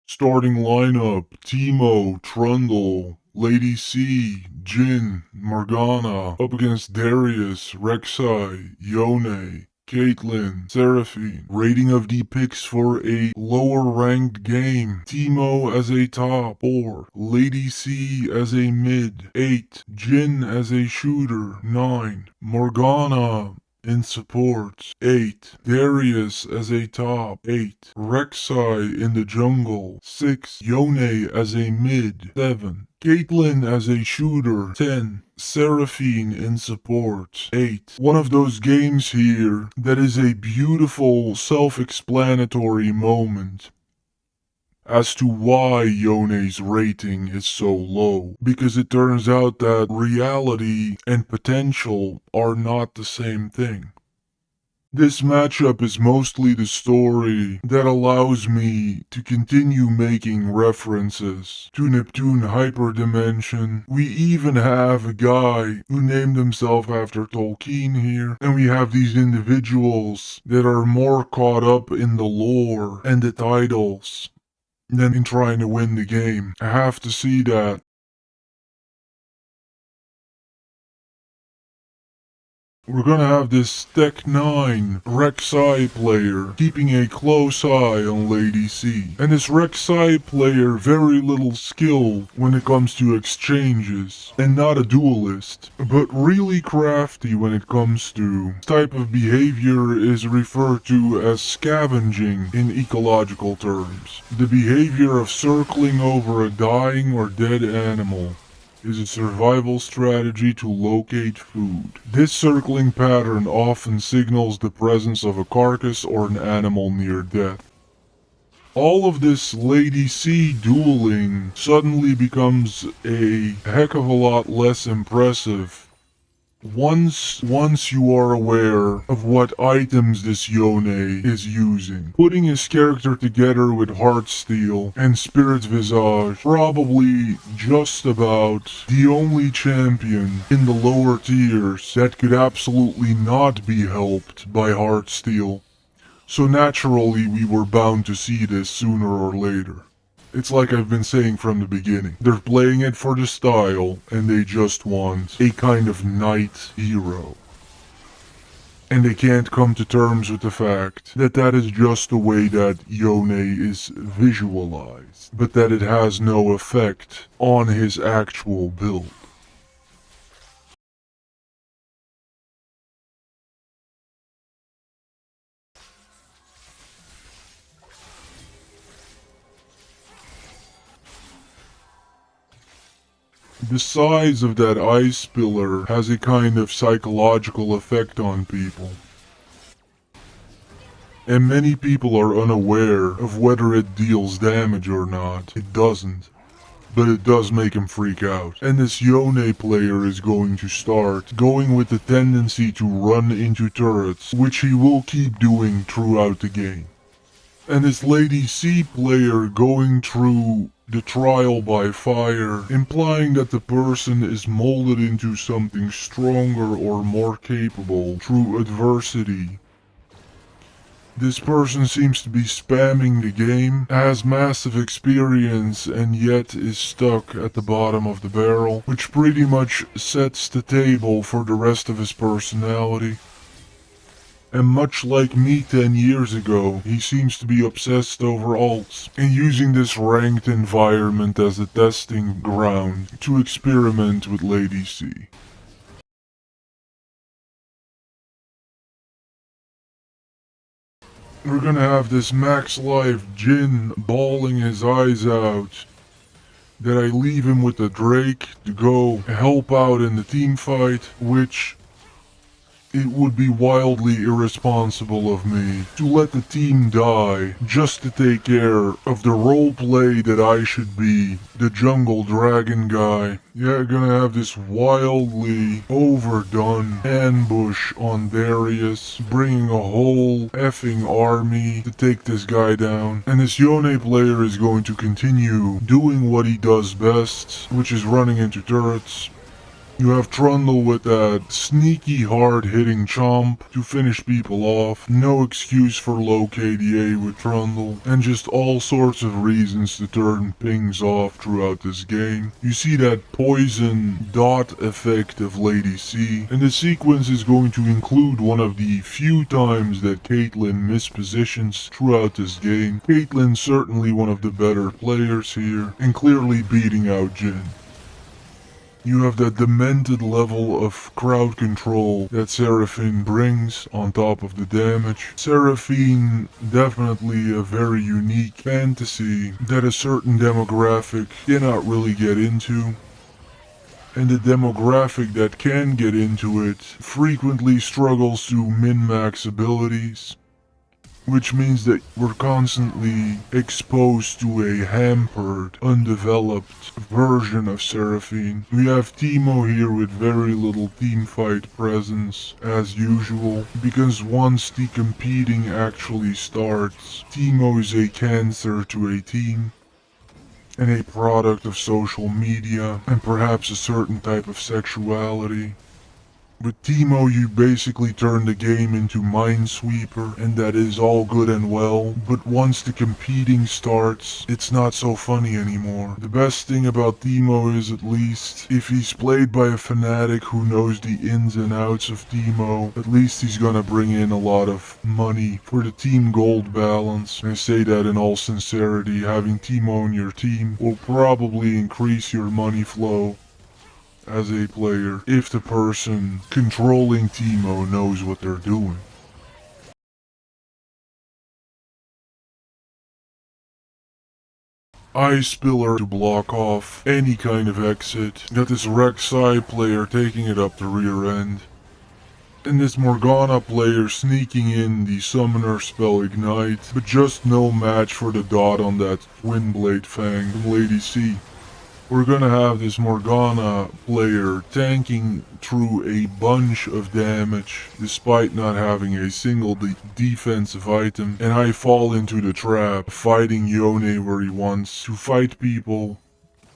Starting lineup: Timo, Trundle, Lady C, Jin, Morgana, up against Darius, Rek'Sai, Yone, Caitlyn, Seraphine. Rating of the picks for a lower ranked game: Timo as a top 4, Lady C as a mid 8, Jin as a shooter 9, Morgana in support 8, Darius as a top 8, Rek'Sai in the jungle 6, Yone as a mid 7, Caitlyn as a shooter 10, Seraphine in support 8. One of those games here that is a beautiful self-explanatory moment as to why Yone's rating is so low, because it turns out that reality and potential are not the same thing. This matchup is mostly the story that allows me to continue making references to Neptune Hyperdimension. We even have a guy who named himself after Tolkien here, and we have these individuals that are more caught up in the lore and the titles than in trying to win the game. I have to see that. We're gonna have this Tech 9 Rek'Sai player keeping a close eye on Lady C. And this Rek'Sai player very little skill when it comes to exchanges, and not a duelist, but really crafty when it comes to this type of behavior is referred to as scavenging in ecological terms. The behavior of circling over a dying or dead animal is a survival strategy to locate food. This circling pattern often signals the presence of a carcass or an animal near death. All of this Lady C dueling suddenly becomes a heck of a lot less impressive once you are aware of what items this Yone is using. Putting his character together with Heartsteel and Spirit Visage, probably just about the only champion in the lower tiers that could absolutely not be helped by Heartsteel. So naturally we were bound to see this sooner or later. It's like I've been saying from the beginning. They're playing it for the style, and they just want a kind of knight hero. And they can't come to terms with the fact that that is just the way that Yone is visualized, but that it has no effect on his actual build. The size of that ice pillar has a kind of psychological effect on people. And many people are unaware of whether it deals damage or not. It doesn't. But it does make him freak out. And this Yone player is going to start going with the tendency to run into turrets, which he will keep doing throughout the game. And this Lady C player going through the trial by fire, implying that the person is molded into something stronger or more capable through adversity. This person seems to be spamming the game, has massive experience, and yet is stuck at the bottom of the barrel, which pretty much sets the table for the rest of his personality. And much like me 10 years ago, he seems to be obsessed over alts, and using this ranked environment as a testing ground to experiment with Lady C. We're gonna have this max life Jin bawling his eyes out that I leave him with the Drake to go help out in the team fight, which it would be wildly irresponsible of me to let the team die just to take care of the roleplay that I should be, the jungle dragon guy. Yeah, gonna have this wildly overdone ambush on Darius, bringing a whole effing army to take this guy down. And this Yone player is going to continue doing what he does best, which is running into turrets. You have Trundle with that sneaky hard-hitting chomp to finish people off. No excuse for low KDA with Trundle, and just all sorts of reasons to turn pings off throughout this game. You see that poison dot effect of Lady C, and the sequence is going to include one of the few times that Caitlyn mispositions throughout this game. Caitlyn's certainly one of the better players here, and clearly beating out Jhin. You have that demented level of crowd control that Seraphine brings on top of the damage. Seraphine, definitely a very unique fantasy that a certain demographic cannot really get into. And the demographic that can get into it frequently struggles to min-max abilities, which means that we're constantly exposed to a hampered, undeveloped version of Seraphine. We have Teemo here with very little teamfight presence, as usual, because once the competing actually starts, Teemo is a cancer to a team, and a product of social media, and perhaps a certain type of sexuality. With Teemo, you basically turn the game into Minesweeper, and that is all good and well, but once the competing starts, it's not so funny anymore. The best thing about Teemo is, at least, if he's played by a fanatic who knows the ins and outs of Teemo, at least he's gonna bring in a lot of money for the team gold balance. I say that in all sincerity, having Teemo on your team will probably increase your money flow as a player, if the person controlling Teemo knows what they're doing. Ice Spiller to block off any kind of exit. Got this Rek'Sai player taking it up the rear end. And this Morgana player sneaking in the summoner spell Ignite, but just no match for the dot on that Twin Blade Fang from Lady C. We're gonna have this Morgana player tanking through a bunch of damage despite not having a single defensive item, and I fall into the trap, fighting Yone where he wants to fight people,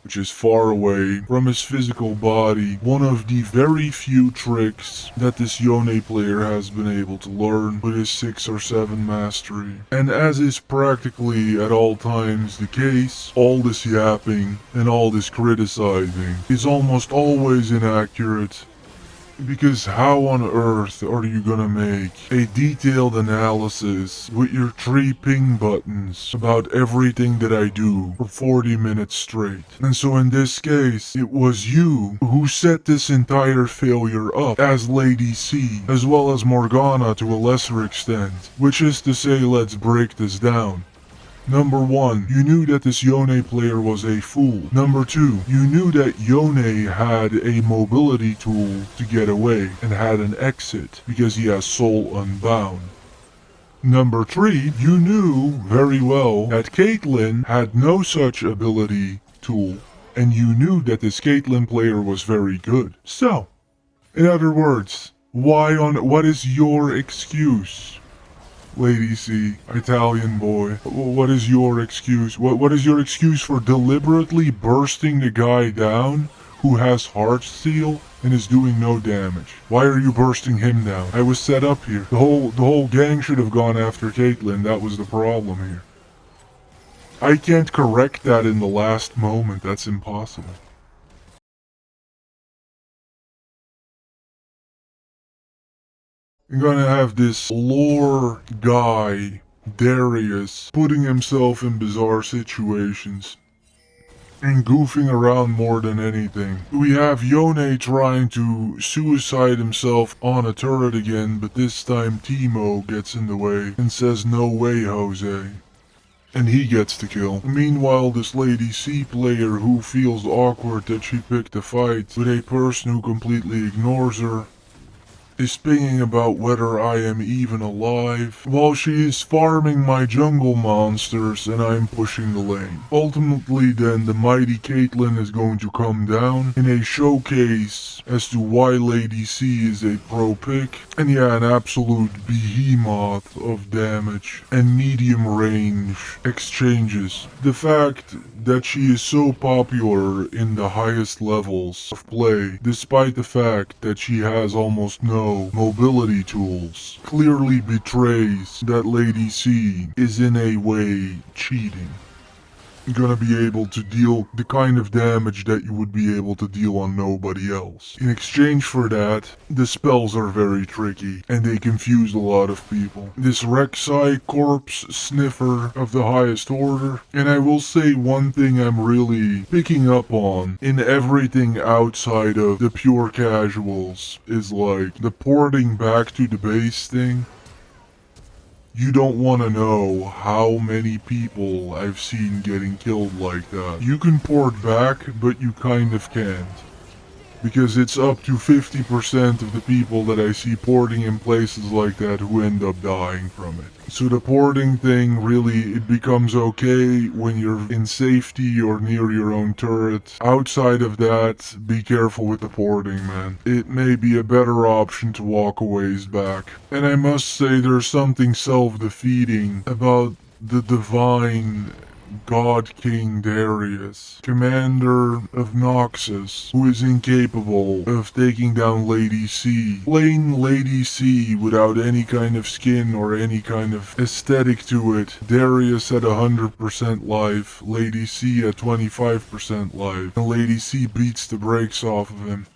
which is far away from his physical body. One of the very few tricks that this Yone player has been able to learn with his 6 or 7 mastery. And as is practically at all times the case, all this yapping and all this criticizing is almost always inaccurate. Because how on earth are you gonna make a detailed analysis with your 3 ping buttons about everything that I do for 40 minutes straight? And so in this case, it was you who set this entire failure up as Lady C, as well as Morgana to a lesser extent, which is to say, let's break this down. Number 1, you knew that this Yone player was a fool. Number 2, you knew that Yone had a mobility tool to get away and had an exit because he has Soul Unbound. Number 3, you knew very well that Caitlyn had no such ability tool, and you knew that this Caitlyn player was very good. So, in other words, what is your excuse? Lady C, Italian boy, what is your excuse? What is your excuse for deliberately bursting the guy down who has Heartsteel and is doing no damage? Why are you bursting him down? I was set up here. The whole gang should have gone after Caitlyn. That was the problem here. I can't correct that in the last moment. That's impossible. You're gonna have this lore guy, Darius, putting himself in bizarre situations and goofing around more than anything. We have Yone trying to suicide himself on a turret again, but this time Teemo gets in the way and says, "No way, Jose." And he gets the kill. Meanwhile, this Lady C player who feels awkward that she picked a fight with a person who completely ignores her is thinking about whether I am even alive, while she is farming my jungle monsters and I'm pushing the lane. Ultimately then, the mighty Caitlyn is going to come down in a showcase as to why Lady C is a pro pick, and yeah, an absolute behemoth of damage and medium range exchanges. The fact that she is so popular in the highest levels of play, despite the fact that she has almost no mobility tools, clearly betrays that Lady C is in a way cheating. Gonna be able to deal the kind of damage that you would be able to deal on nobody else. In exchange for that, the spells are very tricky, and they confuse a lot of people. This Rek'Sai corpse sniffer of the highest order, and I will say one thing I'm really picking up on in everything outside of the pure casuals is like the porting back to the base thing. You don't want to know how many people I've seen getting killed like that. You can port back, but you kind of can't. Because it's up to 50% of the people that I see porting in places like that who end up dying from it. So the porting thing really, it becomes okay when you're in safety or near your own turret. Outside of that, be careful with the porting, man. It may be a better option to walk a ways back. And I must say there's something self-defeating about the divine God King Darius, commander of Noxus, who is incapable of taking down Lady C. Playing Lady C without any kind of skin or any kind of aesthetic to it, Darius at 100% life, Lady C at 25% life, and Lady C beats the brakes off of him.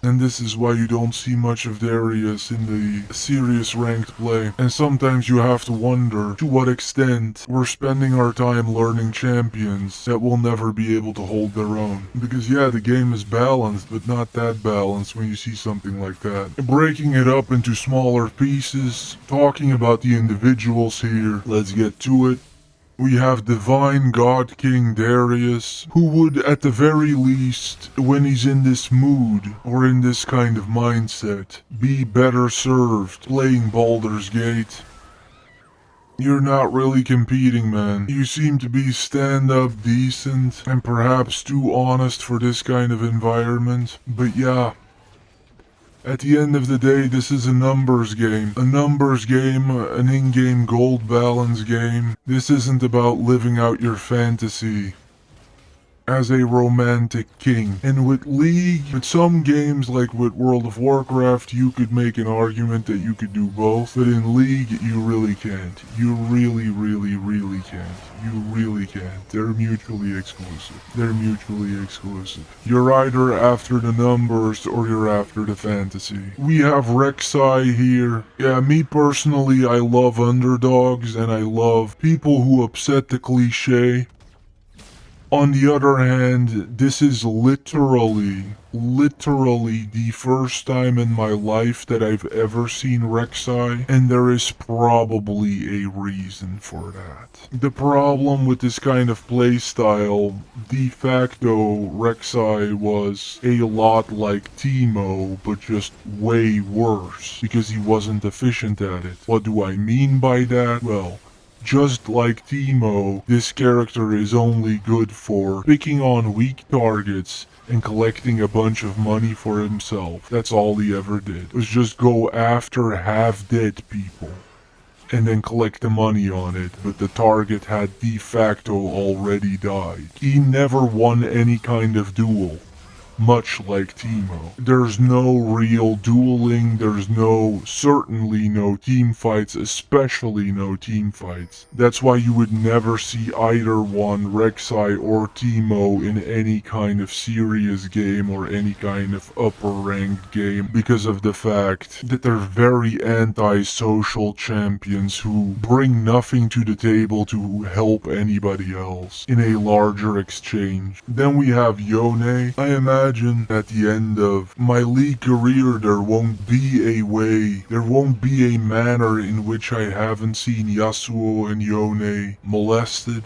And this is why you don't see much of Darius in the serious ranked play. And sometimes you have to wonder to what extent we're spending our time learning champions that will never be able to hold their own. Because yeah, the game is balanced, but not that balanced when you see something like that. Breaking it up into smaller pieces, talking about the individuals here, let's get to it. We have Divine God King Darius, who would at the very least, when he's in this mood or in this kind of mindset, be better served playing Baldur's Gate. You're not really competing, man. You seem to be stand-up decent and perhaps too honest for this kind of environment, but yeah. At the end of the day, this is a numbers game. A numbers game, an in-game gold balance game. This isn't about living out your fantasy as a romantic king. And with League, with some games like with World of Warcraft, you could make an argument that you could do both. But in League, you really can't. You really can't. You really can't. They're mutually exclusive. They're mutually exclusive. You're either after the numbers or you're after the fantasy. We have Rek'Sai here. Yeah, me personally, I love underdogs and I love people who upset the cliche. On the other hand, this is literally the first time in my life that I've ever seen Rek'Sai, and there is probably a reason for that. The problem with this kind of playstyle, de facto, Rek'Sai was a lot like Teemo, but just way worse, because he wasn't efficient at it. What do I mean by that? Well, just like Teemo, this character is only good for picking on weak targets and collecting a bunch of money for himself. That's all he ever did, was just go after half-dead people and then collect the money on it, but the target had de facto already died. He never won any kind of duel. Much like Teemo. There's no real dueling, certainly no team fights, especially no team fights. That's why you would never see either one, Rek'Sai or Teemo, in any kind of serious game or any kind of upper ranked game, because of the fact that they're very anti-social champions who bring nothing to the table to help anybody else in a larger exchange. Then we have Yone. I imagine at the end of my League career there won't be a manner in which I haven't seen Yasuo and Yone molested.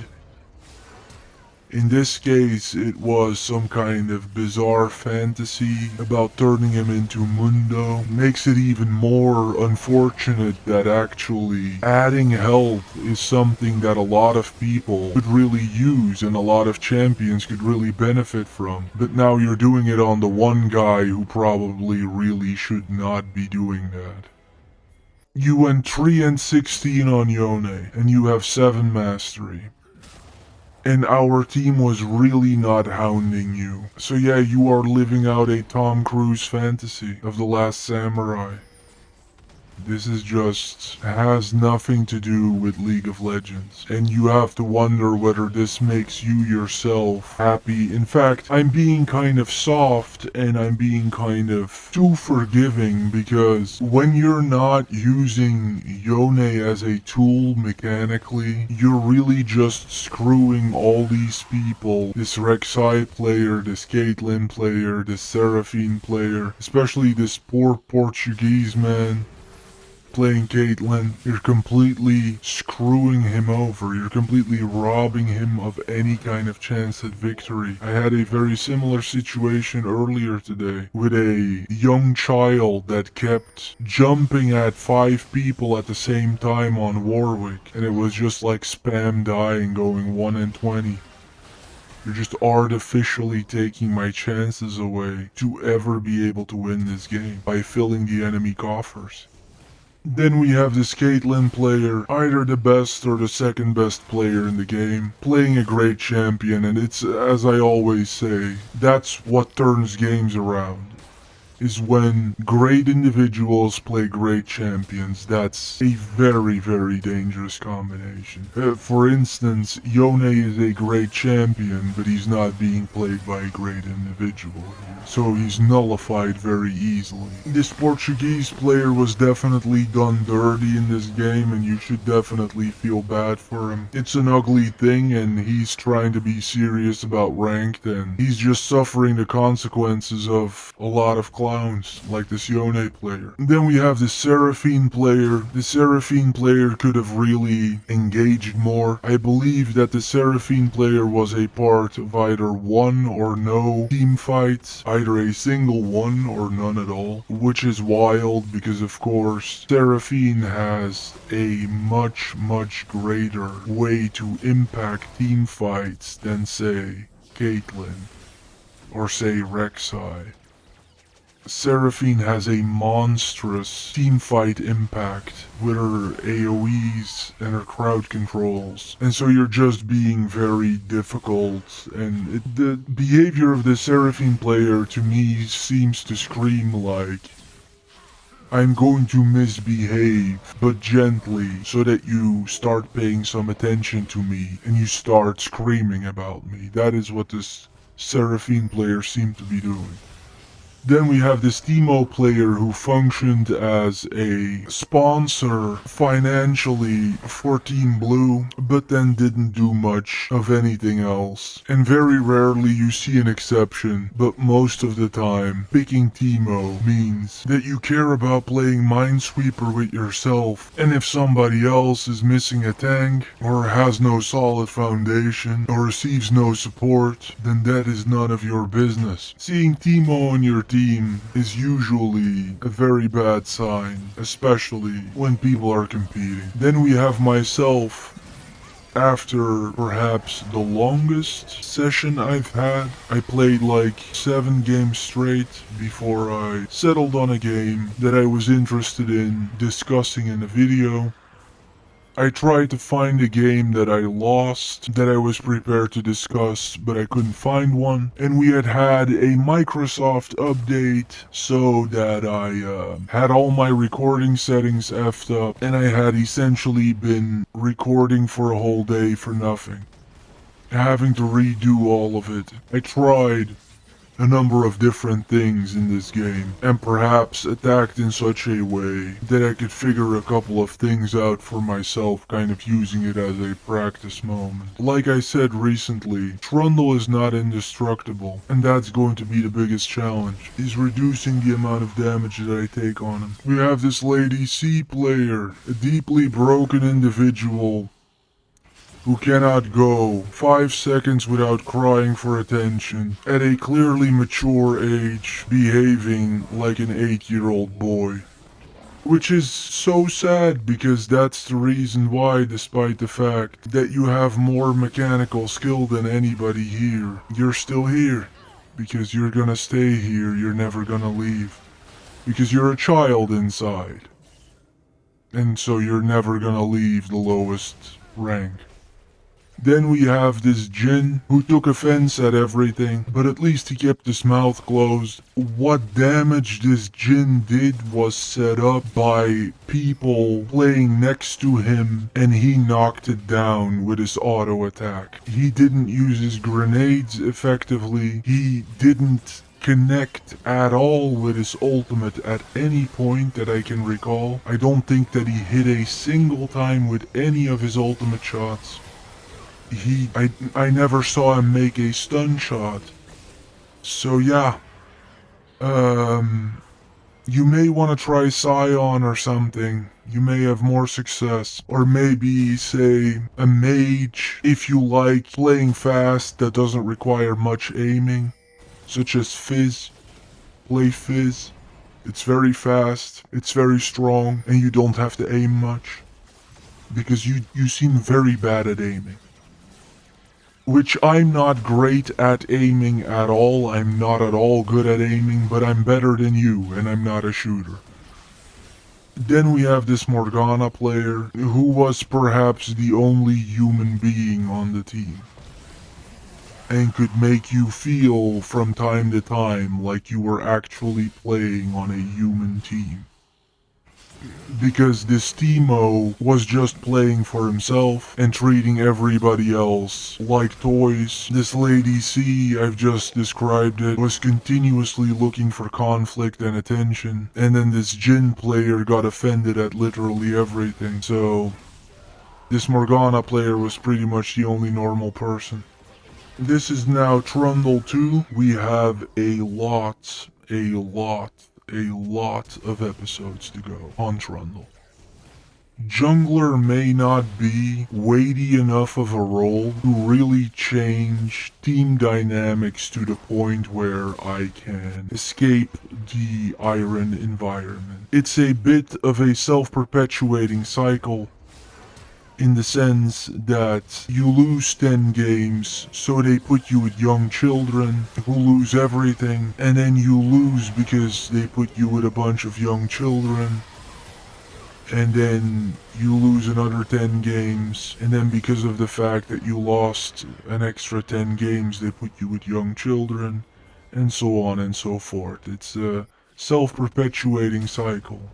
In this case, it was some kind of bizarre fantasy about turning him into Mundo. Makes it even more unfortunate that actually adding health is something that a lot of people could really use and a lot of champions could really benefit from. But now you're doing it on the one guy who probably really should not be doing that. You went 3 and 16 on Yone, and you have 7 mastery. And our team was really not hounding you. So yeah, you are living out a Tom Cruise fantasy of The Last Samurai. This is just has nothing to do with League of Legends. And you have to wonder whether this makes you yourself happy. In fact, I'm being kind of soft and I'm being kind of too forgiving because when you're not using Yone as a tool mechanically, you're really just screwing all these people. This Rek'Sai player, this Caitlyn player, this Seraphine player, especially this poor Portuguese man playing Caitlyn, you're completely screwing him over. You're completely robbing him of any kind of chance at victory. I had a very similar situation earlier today with a young child that kept jumping at 5 people at the same time on Warwick, and it was just like spam dying going 1 and 20. You're just artificially taking my chances away to ever be able to win this game by filling the enemy coffers. Then we have this Caitlyn player, either the best or the second best player in the game, playing a great champion, and it's, as I always say, that's what turns games around. Is when great individuals play great champions. That's a very, very dangerous combination. For instance, Yone is a great champion, but he's not being played by a great individual. So he's nullified very easily. This Portuguese player was definitely done dirty in this game, and you should definitely feel bad for him. It's an ugly thing, and he's trying to be serious about ranked, and he's just suffering the consequences of a lot of clowns, like this Yone player. And then we have this Seraphine player. The Seraphine player could have really engaged more. I believe that the Seraphine player was a part of either one or no team fights, either a single one or none at all, which is wild because of course Seraphine has a much greater way to impact team fights than say Caitlyn or say Rek'Sai. Seraphine has a monstrous teamfight impact with her AoEs and her crowd controls, and so you're just being very difficult, and the behavior of the Seraphine player to me seems to scream like, I'm going to misbehave, but gently, so that you start paying some attention to me and you start screaming about me. That is what this Seraphine player seemed to be doing. Then we have this Teemo player who functioned as a sponsor financially for Team Blue, but then didn't do much of anything else. And very rarely you see an exception, but most of the time, picking Teemo means that you care about playing Minesweeper with yourself, and if somebody else is missing a tank, or has no solid foundation, or receives no support, then that is none of your business. Seeing Teemo on your team is usually a very bad sign, especially when people are competing. Then we have myself. After perhaps the longest session I've had, I played like 7 games straight before I settled on a game that I was interested in discussing in a video. I tried to find a game that I lost, that I was prepared to discuss, but I couldn't find one. And we had a Microsoft update so that I had all my recording settings effed up, and I had essentially been recording for a whole day for nothing, having to redo all of it. I tried a number of different things in this game, and perhaps attacked in such a way that I could figure a couple of things out for myself, kind of using it as a practice moment. Like I said recently, Trundle is not indestructible, and that's going to be the biggest challenge, is reducing the amount of damage that I take on him. We have this Lady C player, a deeply broken individual who cannot go 5 seconds without crying for attention, at a clearly mature age, behaving like an 8-year-old boy. Which is so sad because that's the reason why, despite the fact that you have more mechanical skill than anybody here, you're still here. Because you're gonna stay here, you're never gonna leave. Because you're a child inside. And so you're never gonna leave the lowest rank. Then we have this Jin, who took offense at everything, but at least he kept his mouth closed. What damage this Jin did was set up by people playing next to him, and he knocked it down with his auto attack. He didn't use his grenades effectively, he didn't connect at all with his ultimate at any point that I can recall. I don't think that he hit a single time with any of his ultimate shots. I never saw him make a stun shot. So yeah, you may want to try Scion or something. You may have more success. Or maybe, say, a mage, if you like playing fast that doesn't require much aiming. Such as Fizz. Play Fizz. It's very fast, it's very strong, and you don't have to aim much. Because you seem very bad at aiming. Which I'm not great at aiming at all. I'm not at all good at aiming, but I'm better than you, and I'm not a shooter. Then we have this Morgana player, who was perhaps the only human being on the team. And could make you feel from time to time like you were actually playing on a human team. Because this Teemo was just playing for himself and treating everybody else like toys. This Lady C, I've just described it, was continuously looking for conflict and attention. And then this Jin player got offended at literally everything. So this Morgana player was pretty much the only normal person. This is now Trundle 2. We have a lot of episodes to go on Trundle. Jungler may not be weighty enough of a role to really change team dynamics to the point where I can escape the Iron environment. It's a bit of a self-perpetuating cycle, in the sense that you lose 10 games, so they put you with young children who lose everything, and then you lose because they put you with a bunch of young children, and then you lose another 10 games, and then because of the fact that you lost an extra 10 games, they put you with young children, and so on and so forth. It's a self-perpetuating cycle.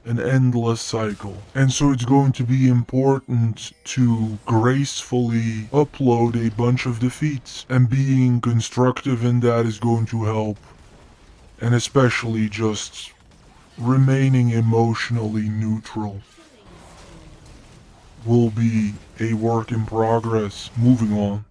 An endless cycle. And so it's going to be important to gracefully upload a bunch of defeats. And being constructive in that is going to help. And especially just remaining emotionally neutral will be a work in progress. Moving on.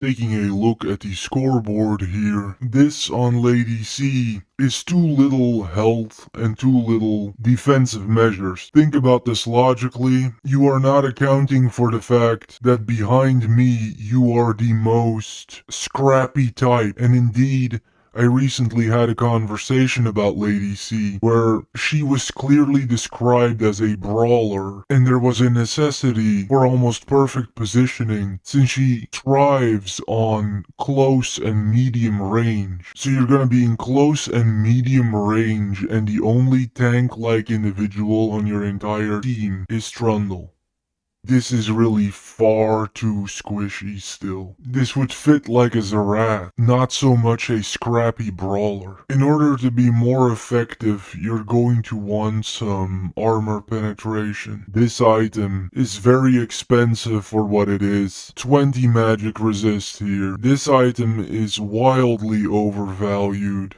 Taking a look at the scoreboard here, this on Lady C is too little health and too little defensive measures. Think about this logically. You are not accounting for the fact that behind me you are the most scrappy type, and indeed, I recently had a conversation about Lady C, where she was clearly described as a brawler, and there was a necessity for almost perfect positioning, since she thrives on close and medium range. So you're gonna be in close and medium range, and the only tank-like individual on your entire team is Trundle. This is really far too squishy still. This would fit like a Zarat, not so much a scrappy brawler. In order to be more effective, you're going to want some armor penetration. This item is very expensive for what it is. 20 magic resist here. This item is wildly overvalued.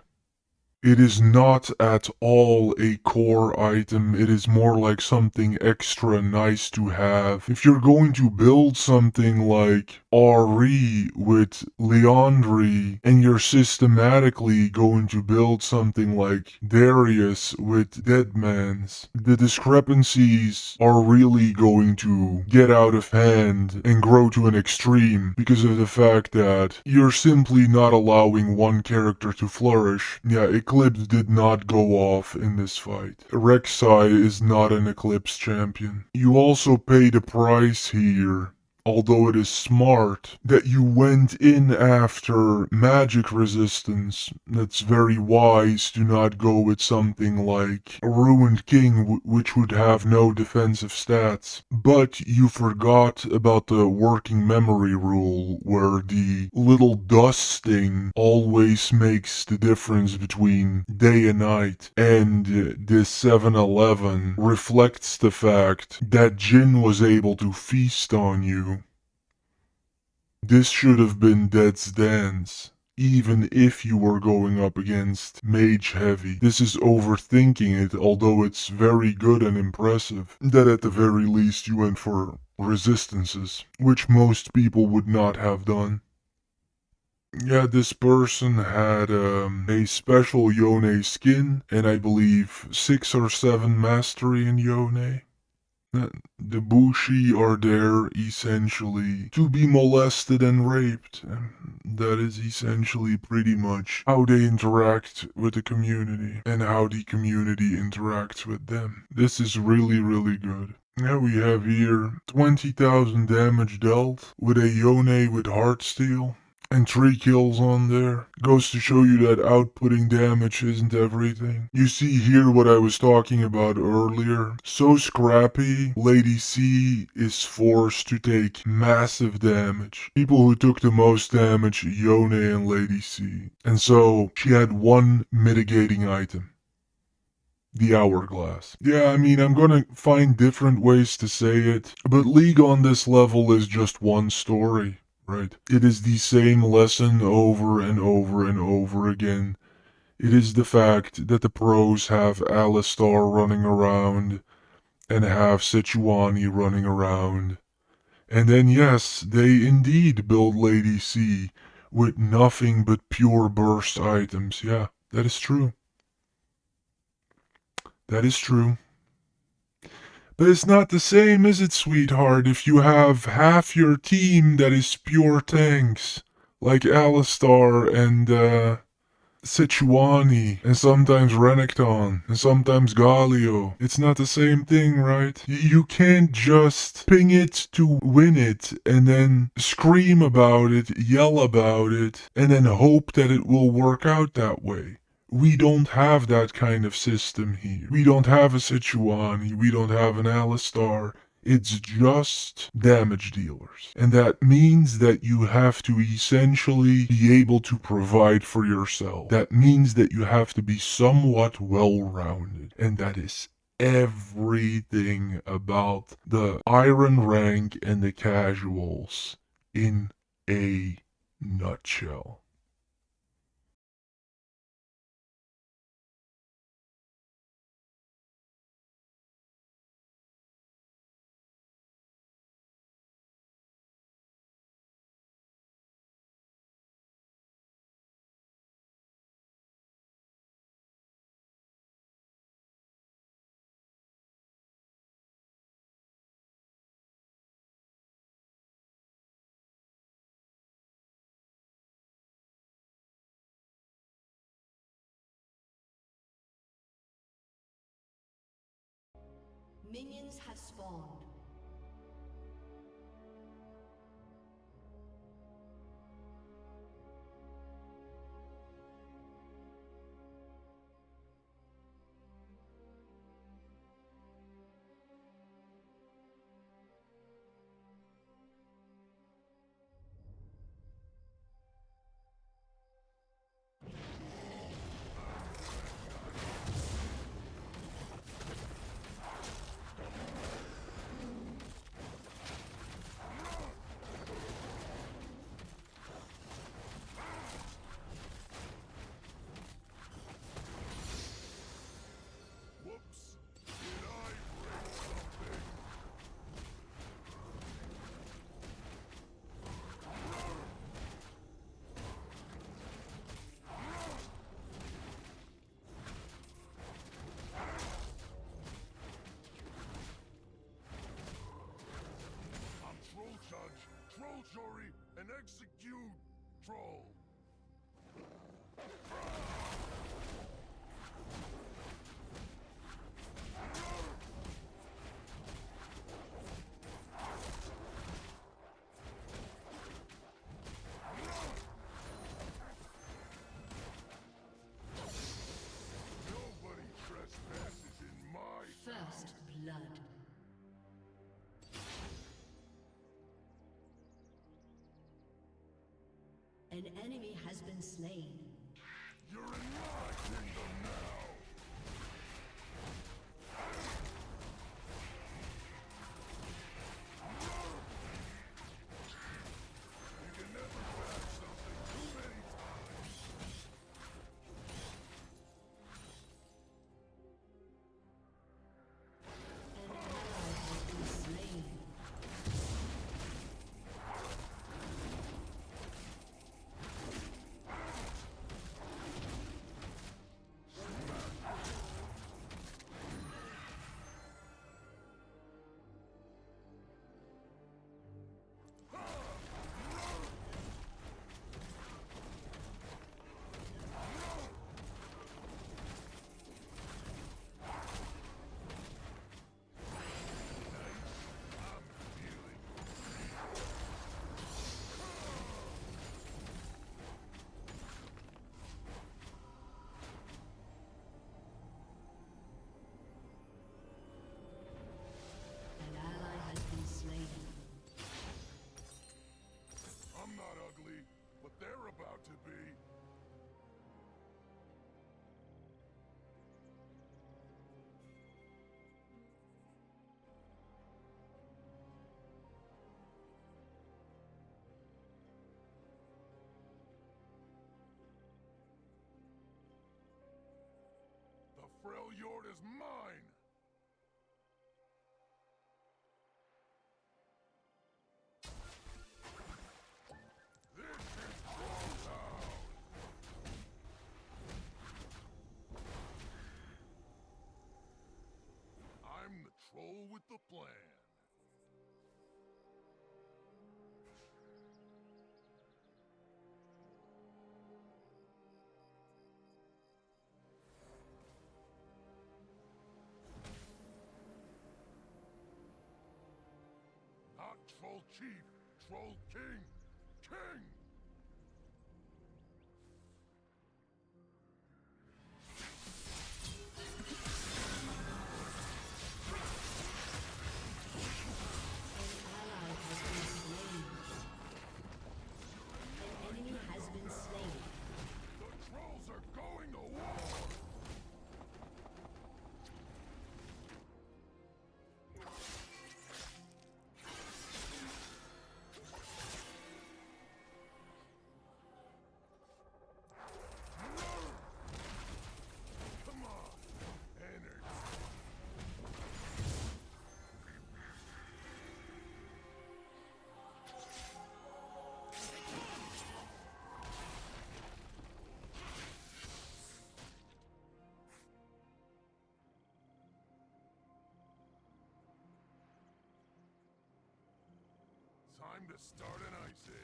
It is not at all a core item, it is more like something extra nice to have. If you're going to build something like RE with Leandri, and you're systematically going to build something like Darius with Deadmans, the discrepancies are really going to get out of hand and grow to an extreme because of the fact that you're simply not allowing one character to flourish. Yeah, Eclipse did not go off in this fight. Rek'Sai is not an Eclipse champion. You also paid a price here, although it is smart that you went in after magic resistance. That's very wise to not go with something like a Ruined King, which would have no defensive stats. But you forgot about the working memory rule, where the little dusting always makes the difference between day and night, and this 7-Eleven reflects the fact that Jin was able to feast on you. This should have been Dead's Dance, even if you were going up against Mage Heavy. This is overthinking it, although it's very good and impressive that at the very least you went for resistances, which most people would not have done. Yeah, this person had a special Yone skin, and I believe 6 or 7 mastery in Yone. The Bushi are there essentially to be molested and raped. That is essentially pretty much how they interact with the community and how the community interacts with them. This is really, really good. Now we have here 20,000 damage dealt with a Yone with Heartsteel. And 3 kills on there. Goes to show you that outputting damage isn't everything. You see here what I was talking about earlier. So scrappy, Lady C is forced to take massive damage. People who took the most damage, Yone and Lady C. And so, she had one mitigating item. The Hourglass. Yeah, I mean, I'm gonna find different ways to say it, but League on this level is just one story. Right. It is the same lesson over and over and over again. It is the fact that the pros have Alistar running around and have Sejuani running around. And then yes, they indeed build Lady C with nothing but pure burst items. Yeah, that is true. That is true. But it's not the same, is it, sweetheart, if you have half your team that is pure tanks, like Alistar and, Sejuani, and sometimes Renekton, and sometimes Galio. It's not the same thing, right? You can't just ping it to win it, and then scream about it, yell about it, and then hope that it will work out that way. We don't have that kind of system here. We don't have a Sejuani, we don't have an Alistar. It's just damage dealers. And that means that you have to essentially be able to provide for yourself. That means that you have to be somewhat well-rounded. And that is everything about the Iron Rank and the casuals in a nutshell. Minions have spawned. and execute, troll! Nobody trespasses in my First blood. An enemy has been slain. You're in my kingdom now! You can never back something too many times! An ally has been slain. An ally has been slain. I'm not ugly, but they're about to be. The Freljord is mine! This is Trolltown! I'm the troll with the plan. Not Troll Chief, Troll King! King! An enemy has been slain. The trolls are going to war! Come on! Energy! Time to start an ice age.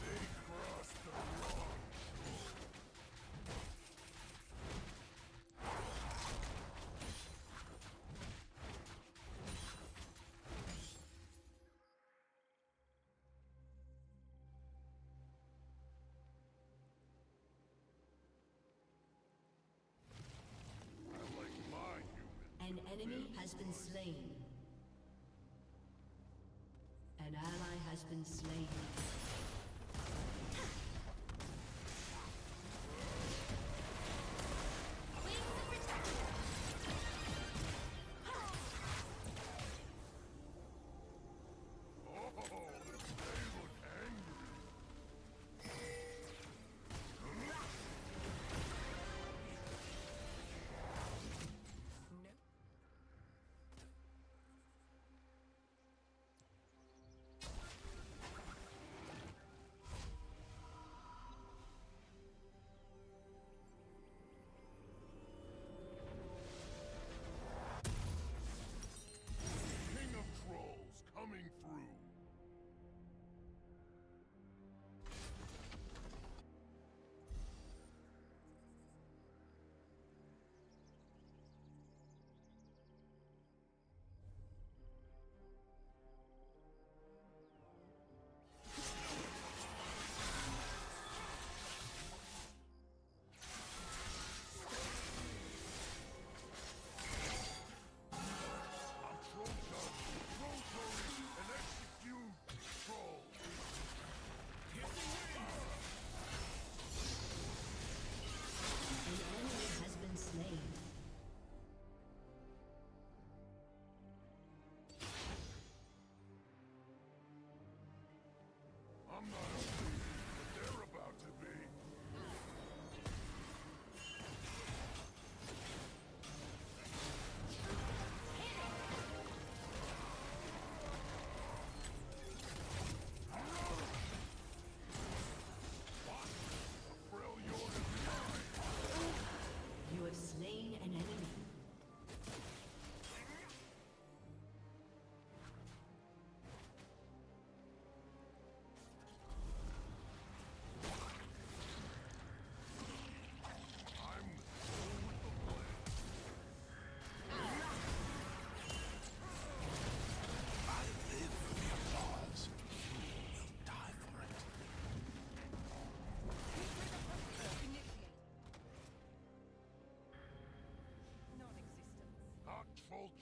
They crossed the wrong shore. I like my human. An enemy has been slain. An ally has been slain. Oh, they look angry.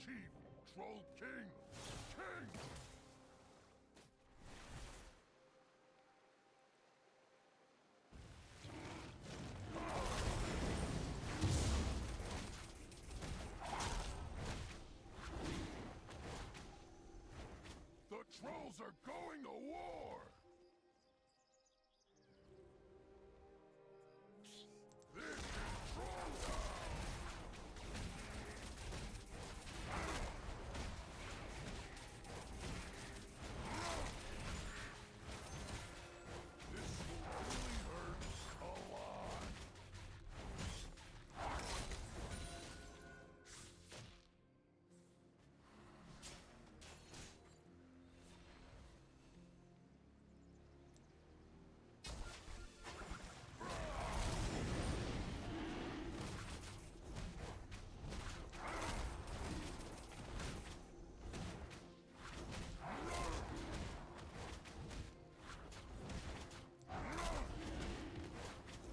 Chief, Troll King, King! The trolls are going to war! This is Troll Town! This will really hurt a lot.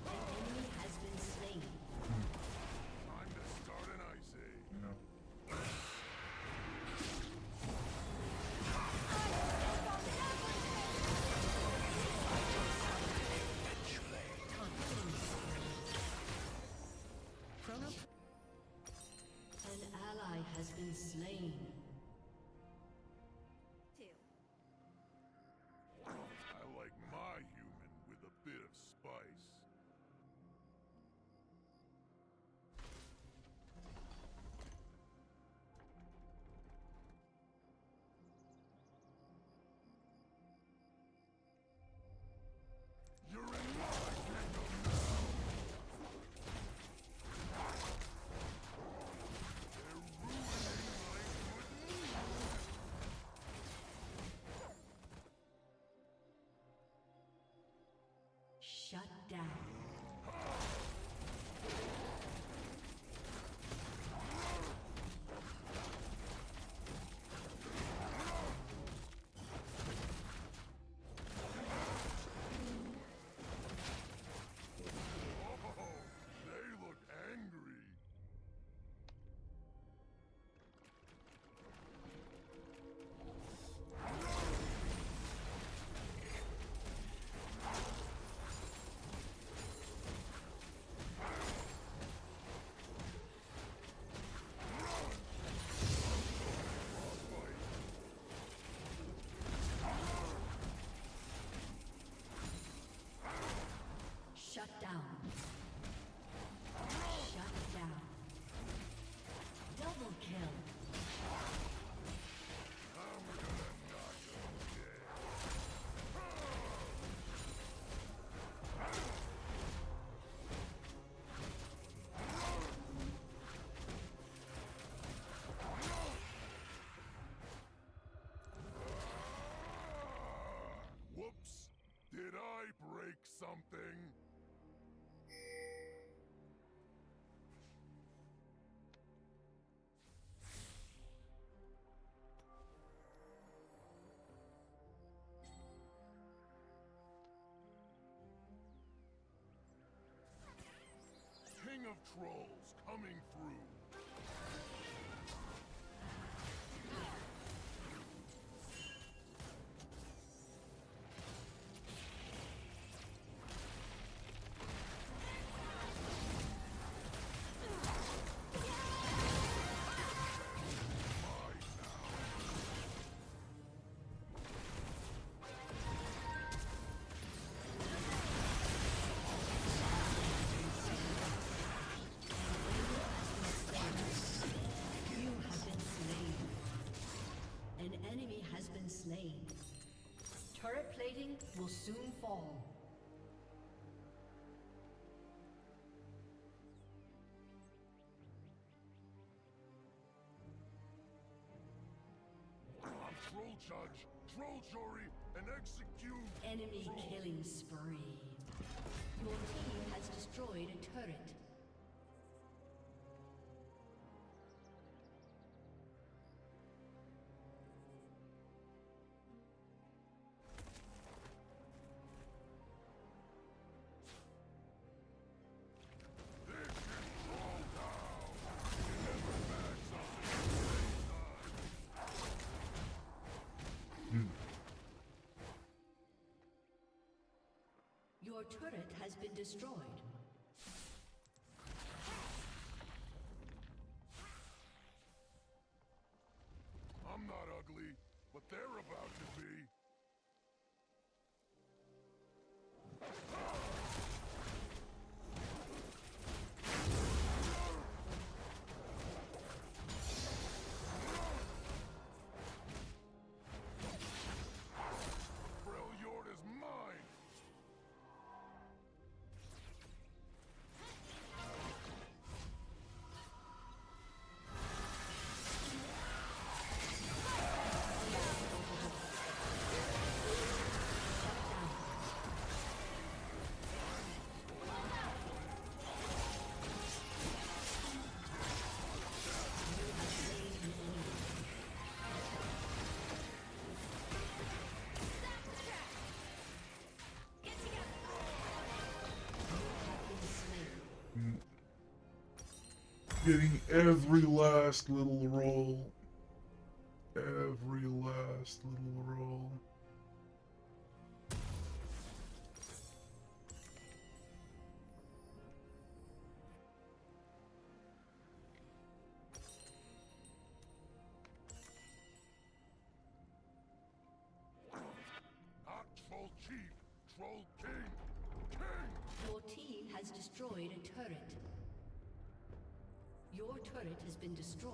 Enemy has been slain. Time to start an ice age. No. Chrono. An ally has been slain. Two. I like my human with a bit of spice. You're in my kingdom now! They're ruining my good mood! Shut down. Oh, they look angry. Shut down. Shut down. Double kill. I'm gonna knock them dead. Whoops! Did I break something? King of Trolls coming through. You have been slain. An enemy has been slain. Turret plating will soon fall. I'm Troll Judge, Troll Jury, and execute. Enemy Troll. killing spree. Your team has destroyed a turret. This is Troll Town. You never back something Your turret has been destroyed. I'm not ugly, but they're about to be. Freljord is mine! Getting every last little roll. Every last little roll. Not Troll Chief, Troll King! King! Your team has destroyed a turret. Your turret has been destroyed.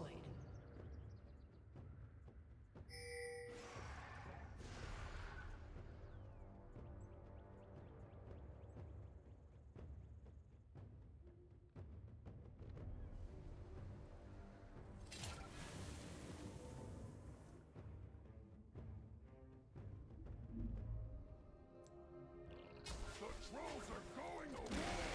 The trolls are going to war!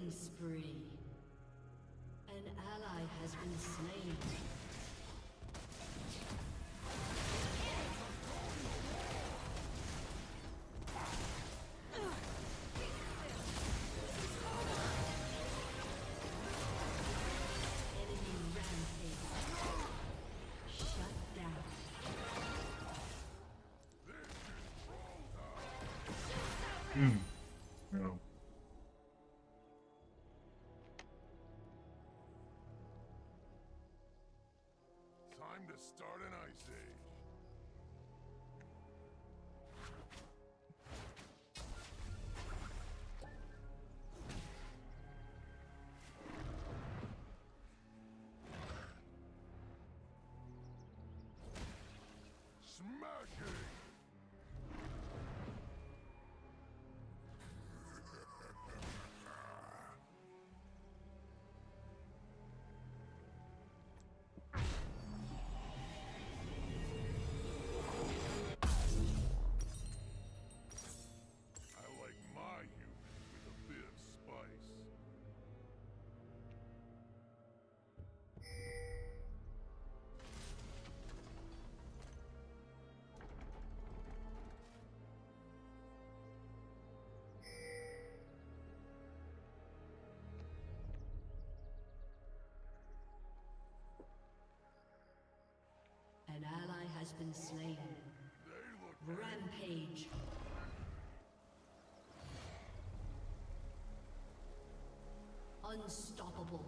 Killing spree. An ally has been slain. Enemy rampage. Shut down. No. Time to start an ice age. Smashing! I like my human with a bit of spice. An ally has been slain. They look Rampage. Unstoppable.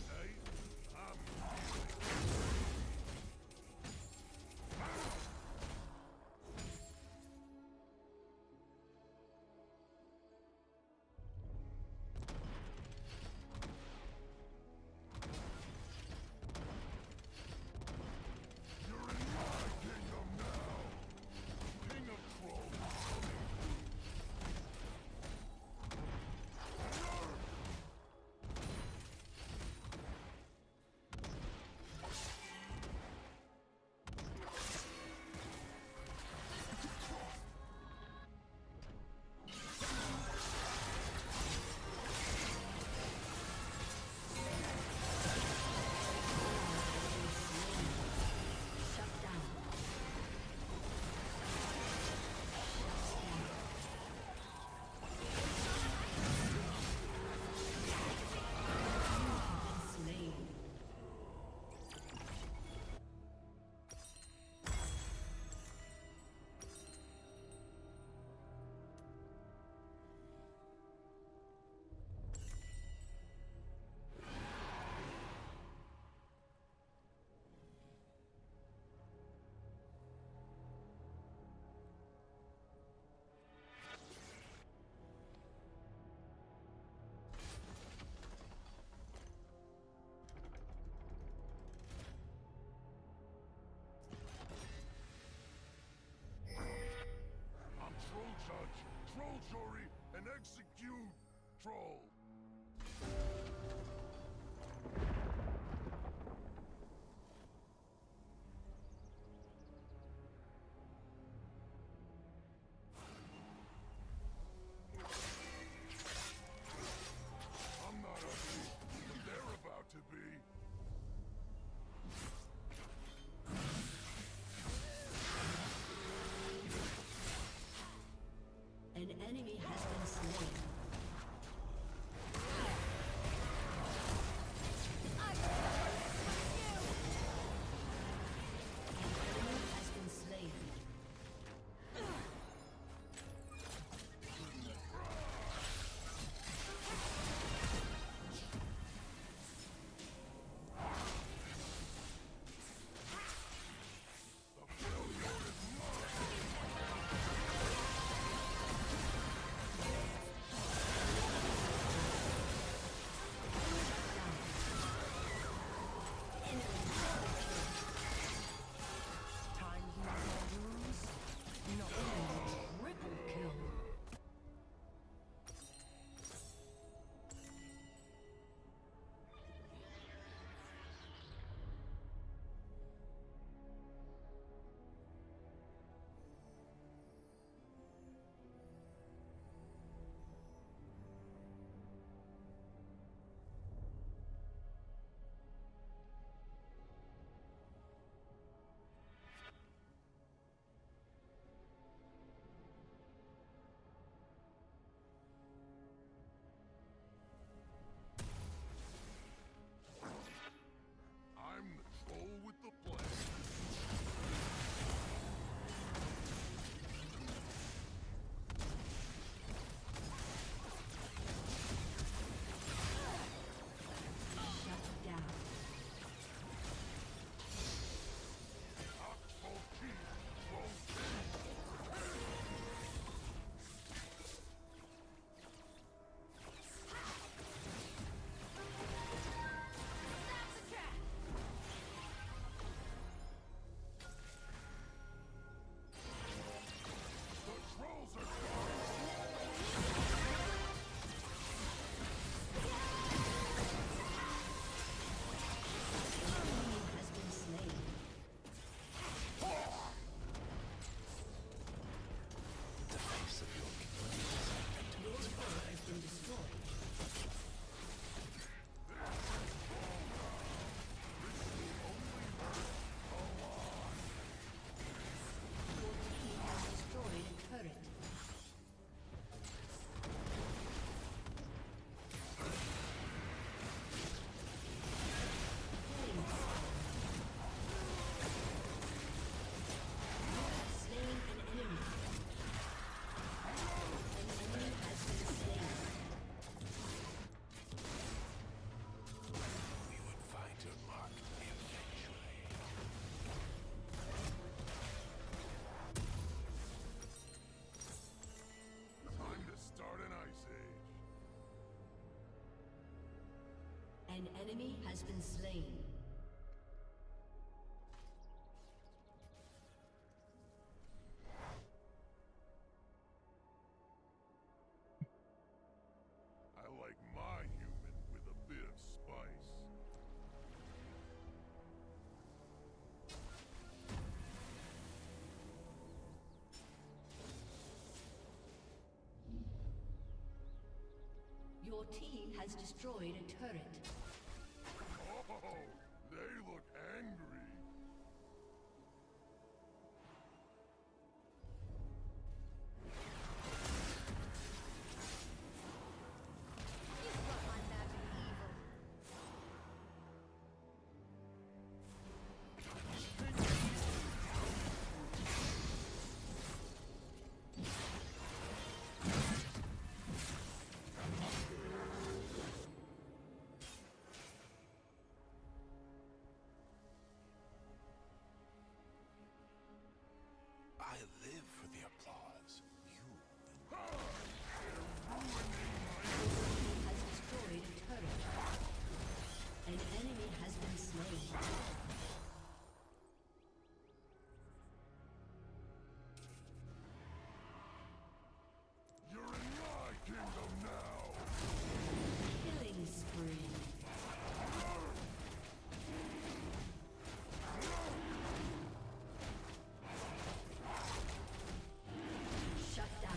Hey, I'm You're in my kingdom now! King of Trolls! Shut down. Slain. I'm Troll Judge, Troll Jury, and execute Troll. I'm not ugly, but they're about to be. An enemy has been slain. An enemy has been slain. I like my human with a bit of spice. Your team has destroyed a turret. Oh, they look angry. I live for the applause. You. Has destroyed a turret. An enemy has been slain. You're in my kingdom now. Killing spree. Shut down.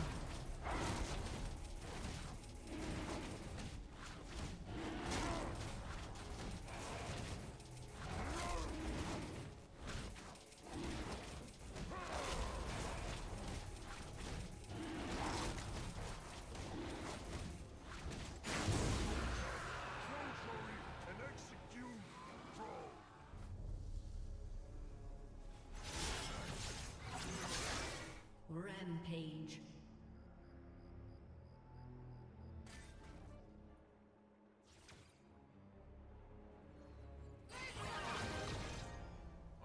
Treachery and execute control. Rampage.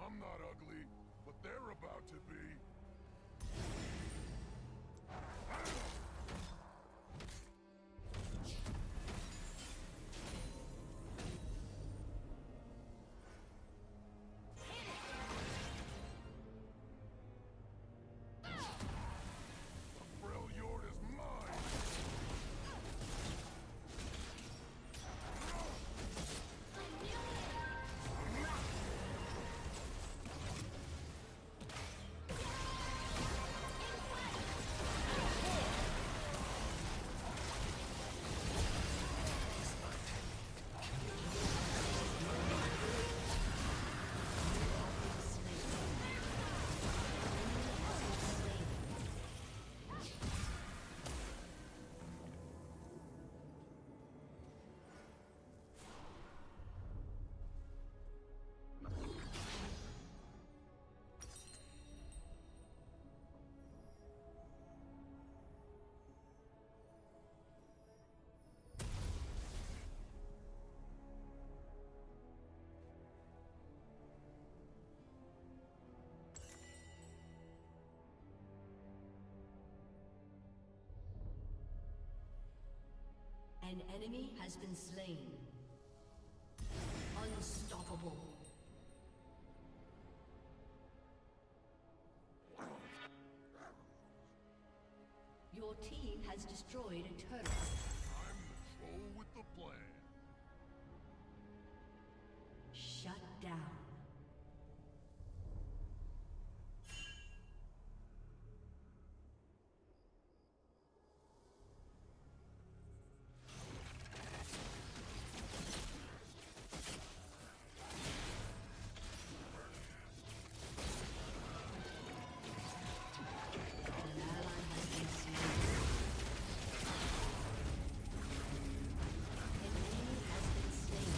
I'm not ugly, but they're about to be. Freljord is mine! An enemy has been slain. Unstoppable. Your team has destroyed a turret. I'm the troll with the plan. Shut down. An ally has been slain. An enemy has been slain.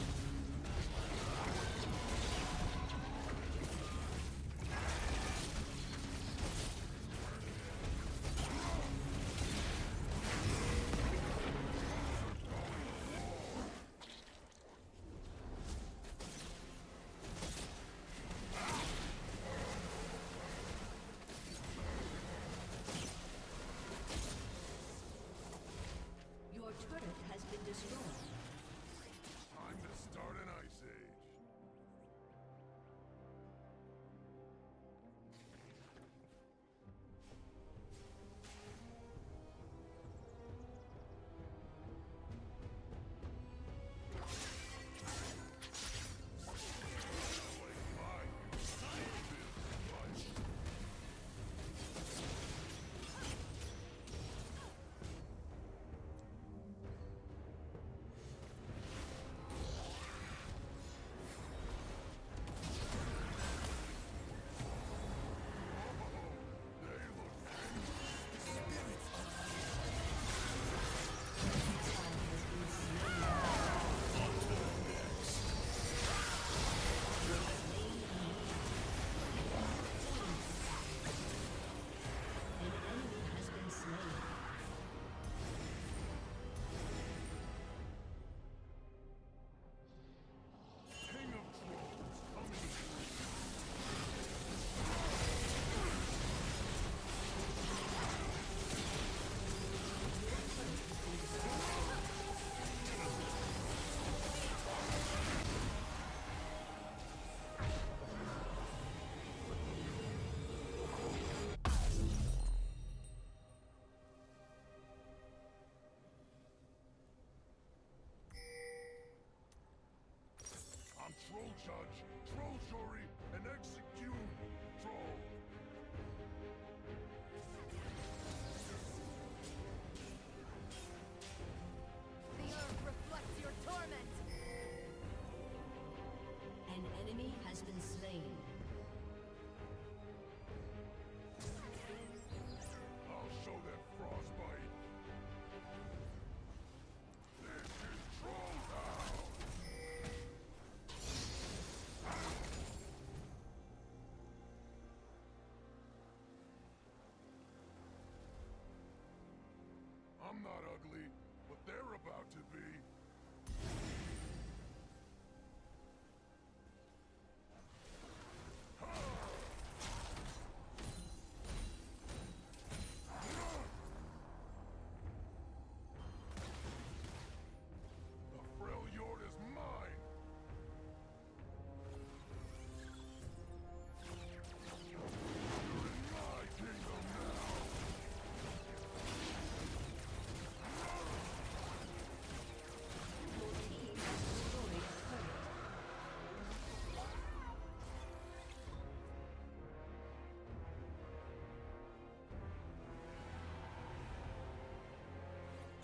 I'm not ugly, but they're about to be. The Freljord is mine! You're in my kingdom now! Your team has destroyed a turret.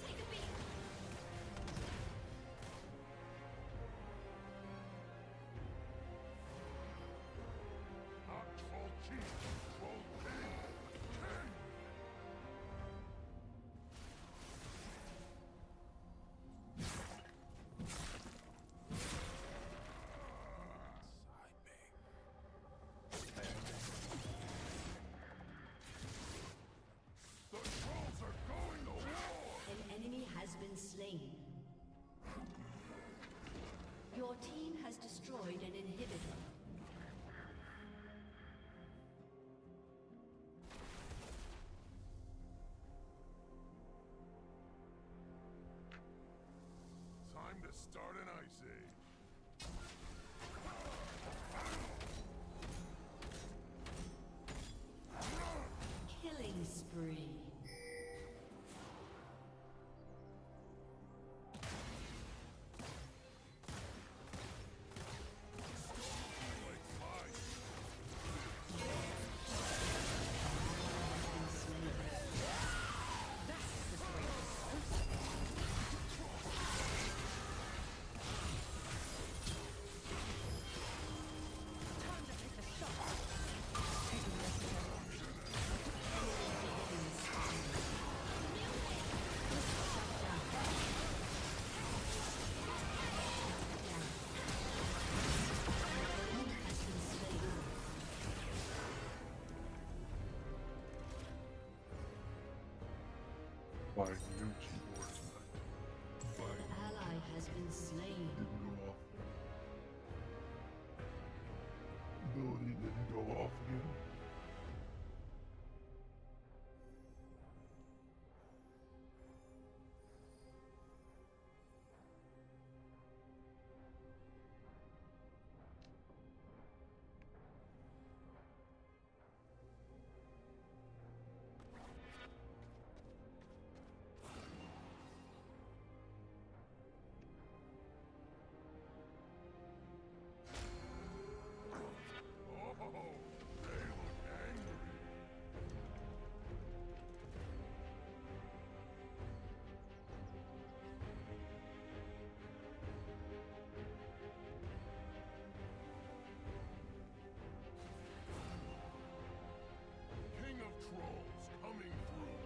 Take a beat! I'm Troll Chief, Troll King, King! Side bang. The trolls are going to war! An enemy has been slain. Your team has destroyed an inhibitor. Time to start an ice age. Killing spree. Like mine. By the new keyboard tonight. By An ally has been slain. didn't go off. Ability didn't go off again. Oh, they look angry. King of Trolls coming through.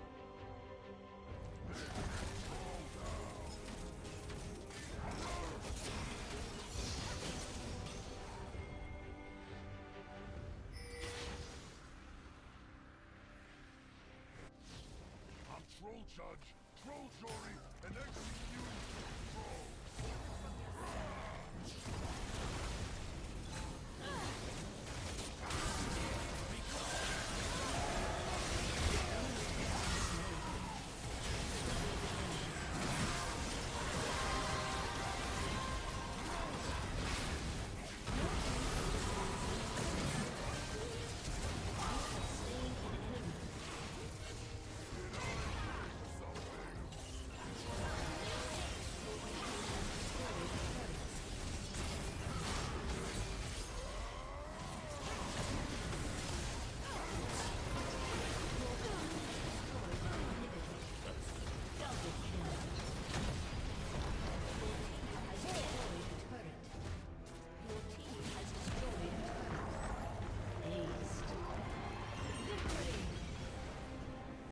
Troll down. I'm Troll Judge, Troll Jury, and execute Trolls.